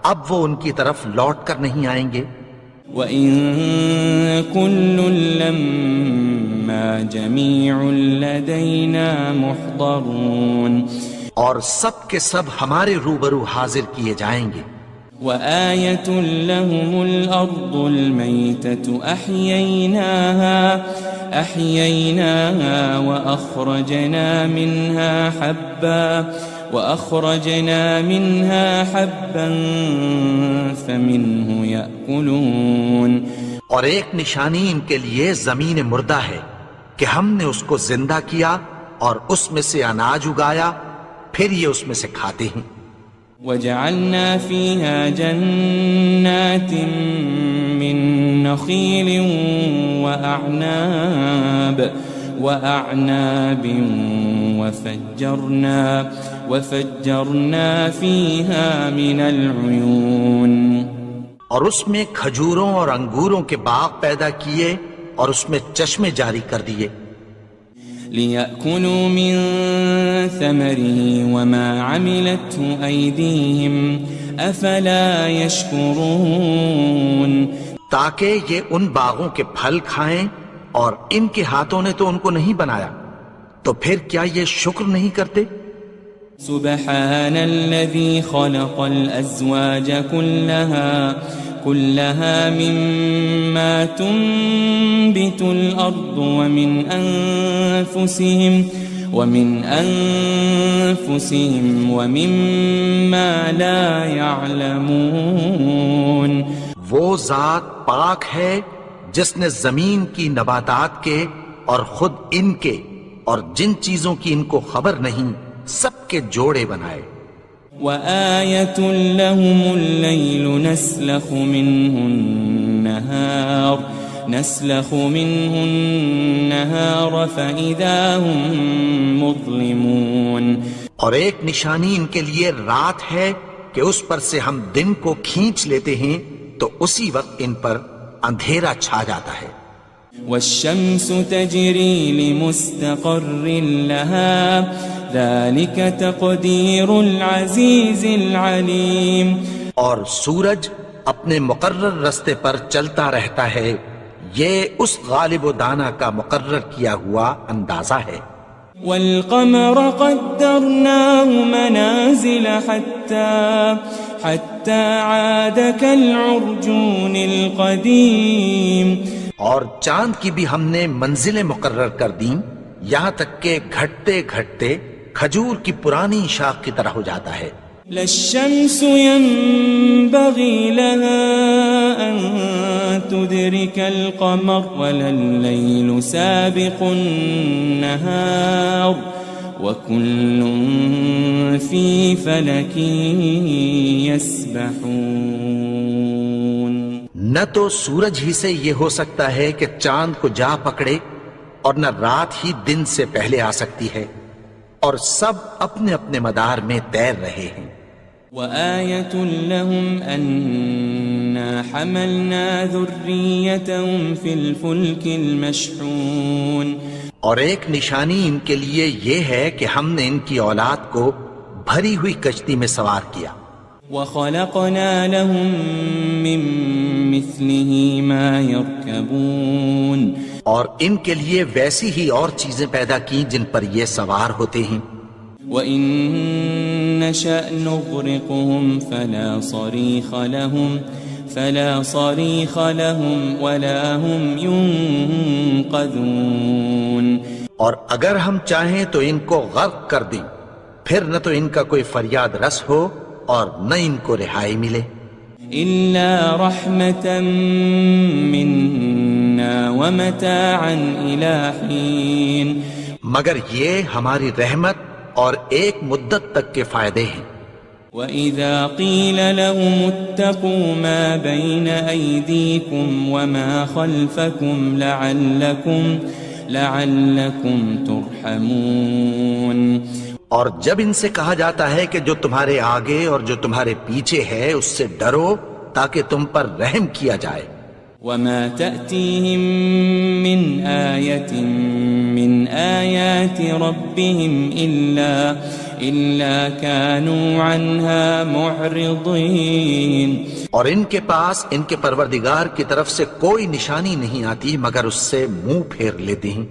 اب وہ ان کی طرف لوٹ کر نہیں آئیں گے. وَإِن كُلٌّ لَمَّا جَمِيعٌ لَدَيْنَا مُحْضَرُونَ. اور سب کے سب ہمارے روبرو حاضر کیے جائیں گے. وآية لهم الأرض الميتة أحييناها وأخرجنا منها حبا فمنه يأكلون. اور ایک نشانی ان کے لیے زمین مردہ ہے کہ ہم نے اس کو زندہ کیا اور اس میں سے اناج اگایا، پھر یہ اس میں سے کھاتے ہیں. وجعلنا فيها جنات من نخيل وأعناب وفجرنا فيها من العيون. اور اس میں کھجوروں اور انگوروں کے باغ پیدا کیے اور اس میں چشمے جاری کر دیے. لِيَأْكُلُوا مِن ثَمَرِهِ وَمَا عَمِلَتْهُ أَيْدِيهِمْ أَفَلَا يَشْكُرُونَ. تاکہ یہ ان باغوں کے پھل کھائیں اور ان کے ہاتھوں نے تو ان کو نہیں بنایا، تو پھر کیا یہ شکر نہیں کرتے؟ سبحان الذي خلق الأزواج كلها مما تنبت الأرض ومن أنفسهم ومما لا يعلمون. وہ ذات پاک ہے جس نے زمین کی نباتات کے اور خود ان کے اور جن چیزوں کی ان کو خبر نہیں سب کے جوڑے بنائے. وآية لهم الليل نسلخ منه النهار فإذا هم مظلمون. اور ایک نشانی ان کے لیے رات ہے کہ اس پر سے ہم دن کو کھینچ لیتے ہیں تو اسی وقت ان پر اندھیرا چھا جاتا ہے. والشمس تجري لمستقر لها ذلك تقدير العزيز العليم. اور سورج اپنے مقرر رستے پر چلتا رہتا ہے، یہ اس غالب و دانا کا مقرر کیا ہوا اندازہ ہے. والقمر قدرناه منازل حتى عاد كالعرجون القديم. اور چاند کی بھی ہم نے منزلیں مقرر کر دیں یہاں تک کہ گھٹتے گھٹتے کھجور کی پرانی شاخ کی طرح ہو جاتا ہے. للشمس ينبغي لها أن تدرك القمر ولا الليل سابق النهار وكل في فلك يسبحون. نہ تو سورج ہی سے یہ ہو سکتا ہے کہ چاند کو جا پکڑے اور نہ رات ہی دن سے پہلے آ سکتی ہے، اور سب اپنے اپنے مدار میں تیر رہے ہیں. وآية لهم أنا حملنا ذريتهم في الفلك المشحون. اور ایک نشانی ان کے لیے یہ ہے کہ ہم نے ان کی اولاد کو بھری ہوئی کشتی میں سوار کیا. وخلقنا لهم من مثله ما يركبون. اور ان کے لیے ویسی ہی اور چیزیں پیدا کی جن پر یہ سوار ہوتے ہیں. وَإِن نَّشَأْ نُغْرِقْهُمْ فَلَا صَرِيخَ لَهُمْ وَلَا هُمْ يُنقَذُونَ. اور اگر ہم چاہیں تو ان کو غرق کر دیں، پھر نہ تو ان کا کوئی فریاد رس ہو اور نہ ان کو رہائی ملے. إِلَّا رَحْمَةً مِّنَّا وَمَتَاعًا إِلَى حِينٍ. مگر یہ ہماری رحمت اور ایک مدت تک کے فائدے ہیں. وَإِذَا قِيلَ لَهُمُ اتَّقُوا مَا بَيْنَ أَيْدِيكُمْ وَمَا خَلْفَكُمْ لَعَلَّكُمْ تُرْحَمُونَ. اور جب ان سے کہا جاتا ہے کہ جو تمہارے آگے اور جو تمہارے پیچھے ہے اس سے ڈرو تاکہ تم پر رحم کیا جائے. وَمَا تَأْتِيهِم مِّنْ آيَةٍ مِّنْ آيَاتِ رَبِّهِمْ إِلَّا كَانُوا عَنْهَا مُعْرِضِينَ. اور ان کے پاس ان کے پروردگار کی طرف سے کوئی نشانی نہیں آتی مگر اس سے منہ پھیر لیتے ہیں.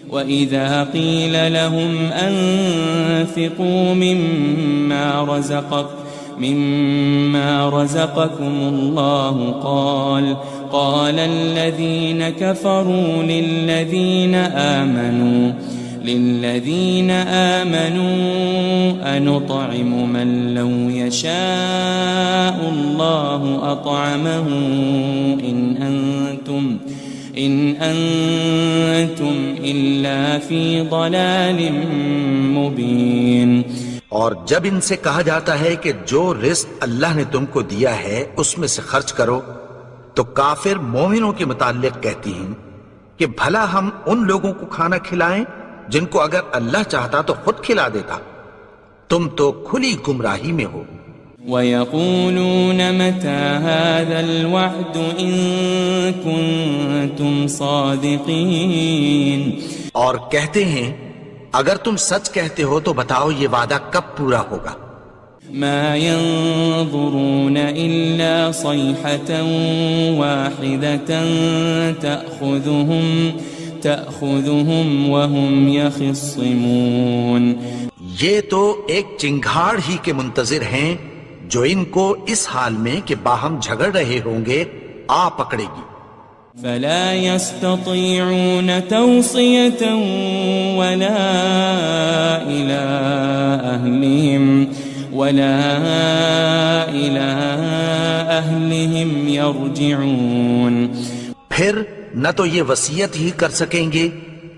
وَإِذَا قِيلَ لَهُمْ أَنفِقُوا مِمَّا رَزَقَكُمُ اللَّهُ قَالَ الَّذِينَ كَفَرُوا لِلَّذِينَ آمَنُوا أَنُطْعِمُ مَن لَّوْ يَشَاءُ اللَّهُ أَطْعَمَهُ إِنْ أَنْتُمْ إِلَّا فِي ضَلَالٍ مُبِينٍ۔ اور جب ان سے کہا جاتا ہے کہ جو رزق اللہ نے تم کو دیا ہے اس میں سے خرچ کرو، تو کافر مومنوں کے متعلق کہتی ہیں کہ بھلا ہم ان لوگوں کو کھانا کھلائیں جن کو اگر اللہ چاہتا تو خود کھلا دیتا، تم تو کھلی گمراہی میں ہو۔ وَيَقُولُونَ مَتَى هَذَا الْوَعْدُ إِن كُنتُمْ صَادِقِينَ، اور کہتے ہیں اگر تم سچ کہتے ہو تو بتاؤ یہ وعدہ کب پورا ہوگا۔ مَا يَنظُرُونَ إِلَّا صَيْحَةً وَاحِدَةً تَأْخُذُهُمْ وَهُمْ يَخِصِّمُونَ، یہ تو ایک چنگھاڑ ہی کے منتظر ہیں جو ان کو اس حال میں کہ باہم جھگڑ رہے ہوں گے آ پکڑے گی۔ فَلَا يَسْتَطِيعُونَ تَوْصِيَةً وَلَا إِلَىٰ أَهْلِهِمْ يَرْجِعُونَ، پھر نہ تو یہ وصیت ہی کر سکیں گے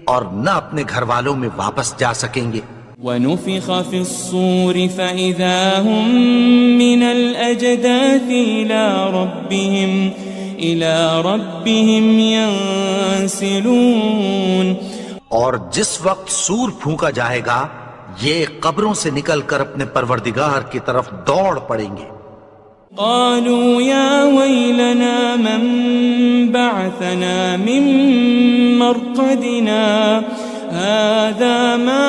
اور نہ اپنے گھر والوں میں واپس جا سکیں گے۔ وَنُفِخَ فِي الصُّورِ فَإِذَا هُم مِّنَ الْأَجْدَاثِ إِلَىٰ رَبِّهِمْ يَنسِلُونَ، اور جس وقت سور پھونکا جائے گا یہ قبروں سے نکل کر اپنے پروردگار کی طرف دوڑ پڑیں گے۔ قالوا يا ويلنا من بعثنا من مرقدنا هذا ما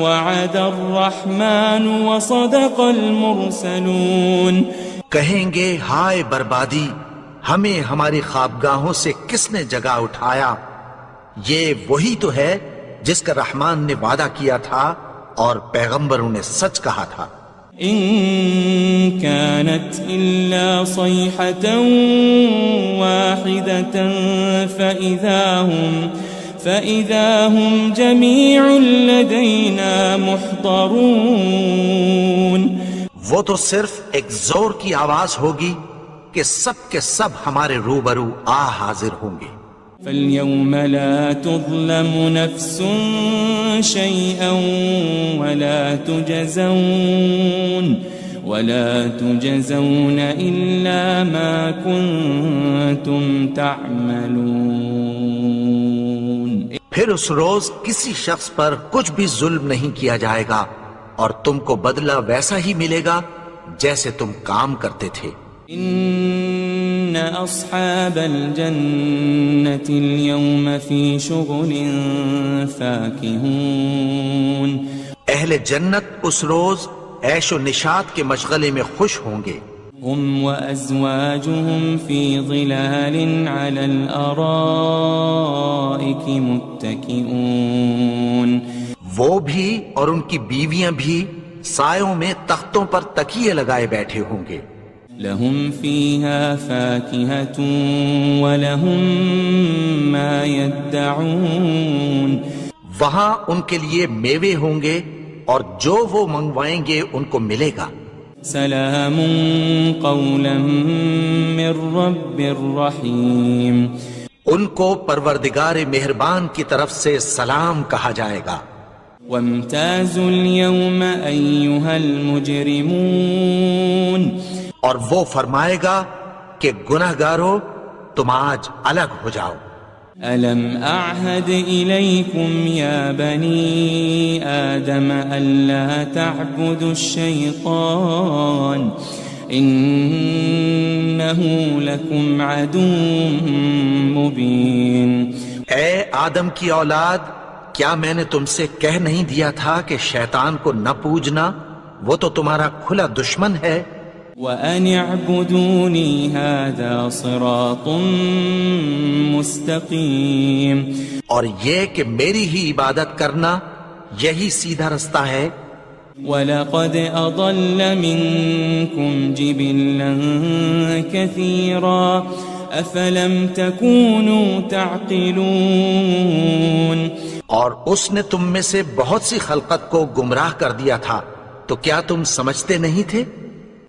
وعد الرحمن وصدق المرسلون، کہیں گے ہائے بربادی، ہمیں ہماری خوابگاہوں سے کس نے جگا اٹھایا، یہ وہی تو ہے جس کا رحمان نے وعدہ کیا تھا اور پیغمبروں نے سچ کہا تھا۔ ان كانت الا صيحة واحدة فإذا هم جميع لدينا محضرون، وہ تو صرف ایک زور کی آواز ہوگی کہ سب کے سب ہمارے روبرو آ حاضر ہوں گے۔ فَالْيَوْمَ لَا تُظْلَمُ نَفْسٌ شَيْئًا وَلَا تُجَزَوْنَ إِلَّا مَا كُنتُمْ تَعْمَلُونَ، پھر اس روز کسی شخص پر کچھ بھی ظلم نہیں کیا جائے گا اور تم کو بدلہ ویسا ہی ملے گا جیسے تم کام کرتے تھے۔ ان اصحاب الجنة اليوم في شغل فاكهون، اہل جنت اس روز عیش و نشاط کے مشغلے میں خوش ہوں گے۔ هم وازواجهم في ظلال على الارائك متكئون، وہ بھی اور ان کی بیویاں بھی سایوں میں تختوں پر تکیے لگائے بیٹھے ہوں گے۔ لهم فيها فاكهة ولهم ما يدعون، وہاں ان کے لیے میوے ہوں گے اور جو وہ منگوائیں گے ان کو ملے گا۔ سلام قولا من رب رحیم، ان کو پروردگار مہربان کی طرف سے سلام کہا جائے گا۔ وامتازوا اليوم أيها المجرمون، اور وہ فرمائے گا کہ گنہگارو تم آج الگ ہو جاؤ۔ ألم أعهد إليكم يا بني آدم ألا تعبدوا الشيطان إنه لكم عدو مبين، اے آدم کی اولاد، کیا میں نے تم سے کہہ نہیں دیا تھا کہ شیطان کو نہ پوجنا، وہ تو تمہارا کھلا دشمن ہے۔ وَأَنِ اعْبُدُونِي هَذَا صِرَاطٌ مُسْتَقِيم، اور یہ کہ میری ہی عبادت کرنا یہی سیدھا رستہ ہے۔ وَلَقَدْ أَضَلَّ مِنكُمْ جِبِلًّا كَثِيرًا أَفَلَمْ تَكُونُوا تَعْقِلُونَ، اور اس نے تم میں سے بہت سی خلقت کو گمراہ کر دیا تھا، تو کیا تم سمجھتے نہیں تھے؟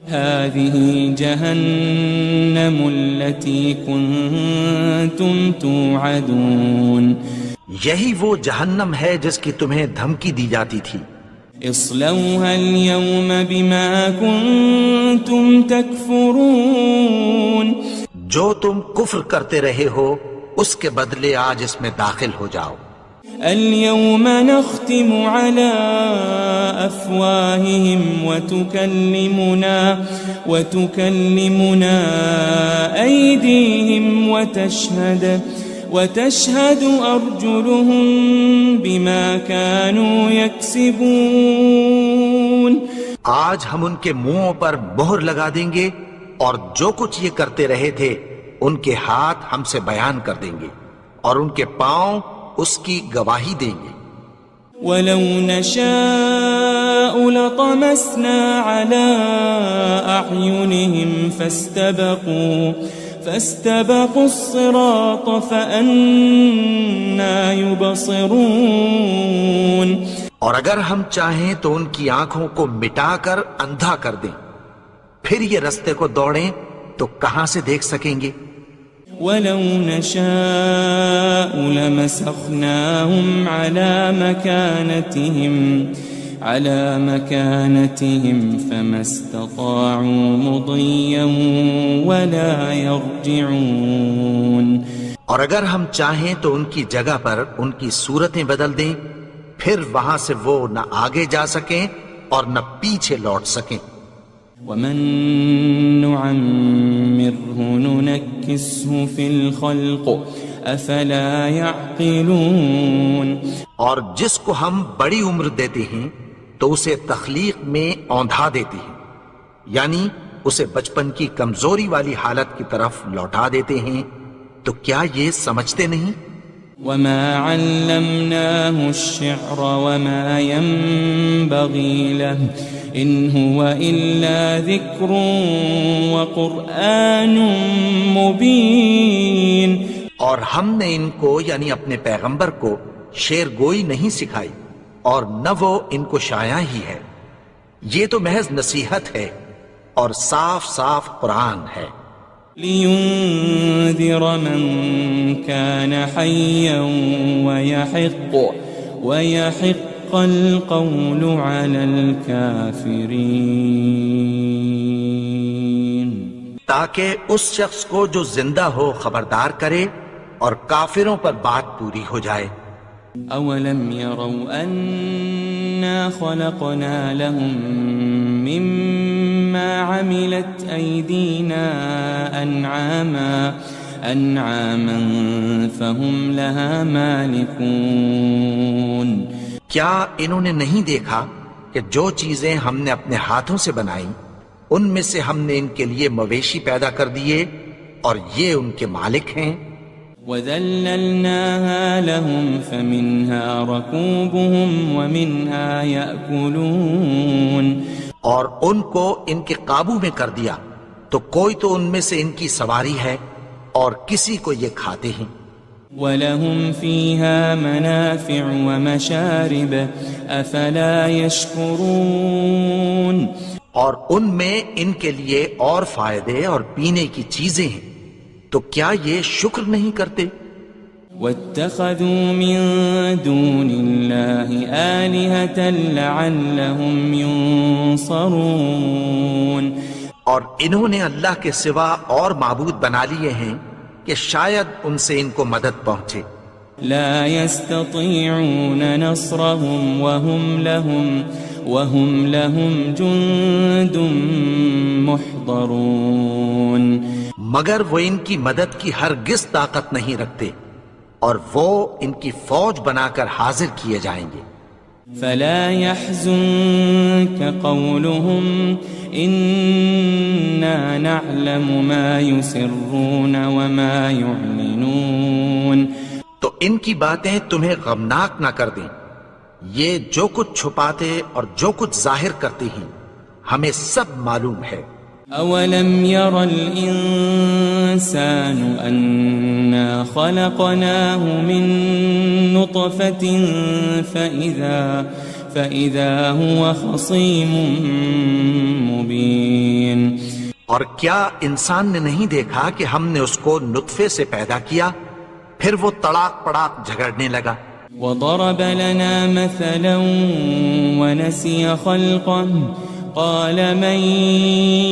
هذه جهنم التي كنتم توعدون، یہی وہ جہنم ہے جس کی تمہیں دھمکی دی جاتی تھی۔ اصلوها اليوم بما كنتم تكفرون، جو تم کفر کرتے رہے ہو اس کے بدلے آج اس میں داخل ہو جاؤ۔ اليوم نختم على أفواههم وتكلمنا أيديهم وتشهد أرجلهم بما كانوا يكسبون، آج ہم ان کے منہوں پر مہر لگا دیں گے اور جو کچھ یہ کرتے رہے تھے ان کے ہاتھ ہم سے بیان کر دیں گے اور ان کے پاؤں اس کی گواہی دیں گے۔ وَلَوْ نَشَاءُ لَطَمَسْنَا عَلَىٰ أَعْيُنِهِمْ فَاسْتَبَقُوا الصِّرَاطَ فَأَنَّىٰ يُبْصِرُونَ، اور اگر ہم چاہیں تو ان کی آنکھوں کو مٹا کر اندھا کر دیں، پھر یہ رستے کو دوڑیں تو کہاں سے دیکھ سکیں گے؟ وَلَوْ نَشَاءُ لَمَسَخْنَاهُمْ عَلَى مَكَانَتِهِمْ فَمَا اسْتَطَاعُوا مُضِيًّا وَلَا يَرْجِعُونَ، اور اگر ہم چاہیں تو ان کی جگہ پر ان کی صورتیں بدل دیں، پھر وہاں سے وہ نہ آگے جا سکیں اور نہ پیچھے لوٹ سکیں۔ وَمَن نُعَمِّرْهُ نُنَكِّسْهُ فِي الْخَلْقِ أَفَلَا يَعْقِلُونَ، اور جس کو ہم بڑی عمر دیتے ہیں تو اسے تخلیق میں اوندھا دیتے ہیں، یعنی اسے بچپن کی کمزوری والی حالت کی طرف لوٹا دیتے ہیں، تو کیا یہ سمجھتے نہیں؟ وَمَا عَلَّمْنَاهُ الشِّعْرَ وَمَا يَنبَغِي لَهُ إِنْ هُوَ إِلَّا ذِكْرٌ وَقُرْآنٌ مُبِينٌ، اور ہم نے ان کو یعنی اپنے پیغمبر کو شعر گوئی نہیں سکھائی اور نہ وہ ان کو شایع ہی ہے، یہ تو محض نصیحت ہے اور صاف صاف قرآن ہے۔ لِيُنذِرَ مَن كَانَ حَيًّا وَيَحِقَّ الْقَوْلُ عَلَى الْكَافِرِينَ، تاکہ اس شخص کو جو زندہ ہو خبردار کرے اور کافروں پر بات پوری ہو جائے۔ أَوَلَمْ يَرَوْا أَنَّا خَلَقْنَا لَهُم مِّمَّا عَمِلَتْ أَيْدِينَا أَنْعَامًا فَهُمْ لَهَا مَالِكُونَ، کیا انہوں نے نہیں دیکھا کہ جو چیزیں ہم نے اپنے ہاتھوں سے بنائیں ان میں سے ہم نے ان کے لیے مویشی پیدا کر دیے اور یہ ان کے مالک ہیں۔ وَذَلَّلْنَاهَا لَهُمْ فَمِنْهَا رَكُوبُهُمْ وَمِنْهَا يَأْكُلُونَ، اور ان کو ان کے قابو میں کر دیا تو کوئی تو ان میں سے ان کی سواری ہے اور کسی کو یہ کھاتے ہیں۔ وَلَهُمْ فِيهَا مَنَافِعُ وَمَشَارِبُ أَفَلَا يَشْكُرُونَ، اور ان میں ان کے لیے اور فائدے اور پینے کی چیزیں ہیں، تو کیا یہ شکر نہیں کرتے؟ وَاتَّخَذُوا مِن دُونِ اللَّهِ آلِهَةً لَعَلَّهُمْ يُنصَرُونَ، اور انہوں نے اللہ کے سوا اور معبود بنا لیے ہیں کہ شاید ان سے ان کو مدد پہنچے۔ لا يستطيعون نصرهم وهم لهم جند محضرون، مگر وہ ان کی مدد کی ہرگز طاقت نہیں رکھتے اور وہ ان کی فوج بنا کر حاضر کیے جائیں گے۔ فلا يحزنك قولهم إنا نعلم ما يسرون وما يعلنون. تو ان کی باتیں تمہیں غمناک نہ کر دیں. یہ جو کچھ چھپاتے اور جو کچھ ظاہر کرتی ہیں ہمیں سب معلوم ہے. أولم ير الإنسان أنا خلقناه من نطفة فإذا هو خصيم مبين. اور کیا انسان نے نہیں دیکھا کہ ہم نے اس کو نطفے سے پیدا کیا پھر وہ تڑاک پڑاک جھگڑنے لگا. وضرب لنا مثلا ونسي خلقه قال من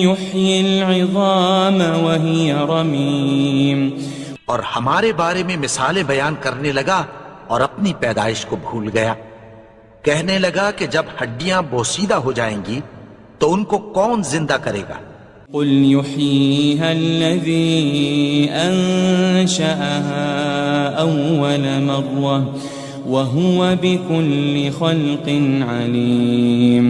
يحيي العظام وهي رميم. اور ہمارے بارے میں مثالیں بیان کرنے لگا اور اپنی پیدائش کو بھول گیا. کہنے لگا کہ جب ہڈیاں بوسیدہ ہو جائیں گی تو ان کو کون زندہ کرے گا؟ قل يحييها الذي أنشأها أول مرة وهو بكل خلق عليم.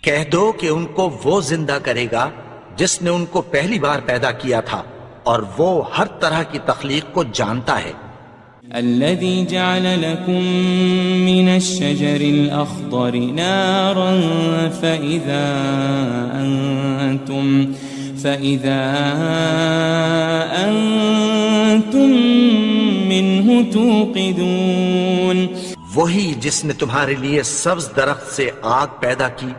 کہہ دو کہ ان کو وہ زندہ کرے گا جس نے ان کو پہلی بار پیدا کیا تھا اور وہ ہر طرح کی تخلیق کو جانتا ہے. الذي جعل لكم من الشجر الأخضر نارا فإذا أنتم منه توقدون. وہی جس نے تمہارے لیے سبز درخت سے آگ پیدا کی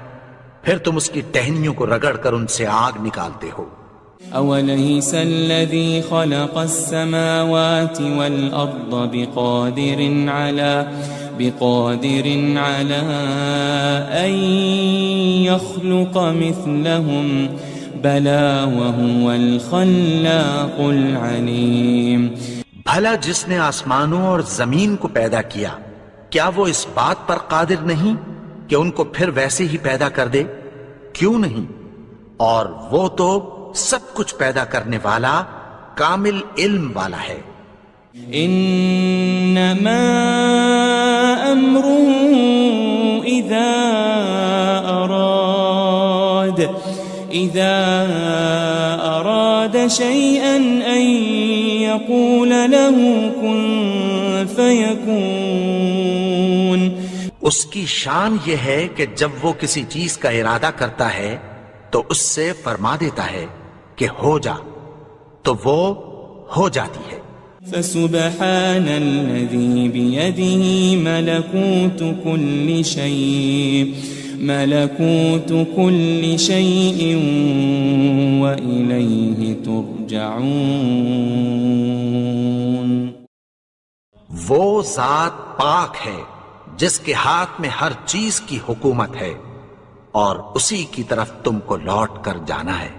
پھر تم اس کی ٹہنیوں کو رگڑ کر ان سے آگ نکالتے ہو. أوليس الذي خلق السماوات والأرض بقادر على أن يخلق مثلهم بلى وهو الخلاق العليم. بھلا جس نے آسمانوں اور زمین کو پیدا کیا کیا وہ اس بات پر قادر نہیں کہ ان کو پھر ویسے ہی پیدا کر دے؟ کیوں نہیں؟ اور وہ تو سب کچھ پیدا کرنے والا کامل علم والا ہے. انما امره اذا اراد شيئا ان يقول له كن فيكون. اس کی شان یہ ہے کہ جب وہ کسی چیز کا ارادہ کرتا ہے تو اس سے فرما دیتا ہے کہ ہو جا تو وہ ہو جاتی ہے. فسبحان الذي بيده ملكوت كل شيء وإليه ترجعون. وہ ذات پاک ہے جس کے ہاتھ میں ہر چیز کی حکومت ہے اور اسی کی طرف تم کو لوٹ کر جانا ہے.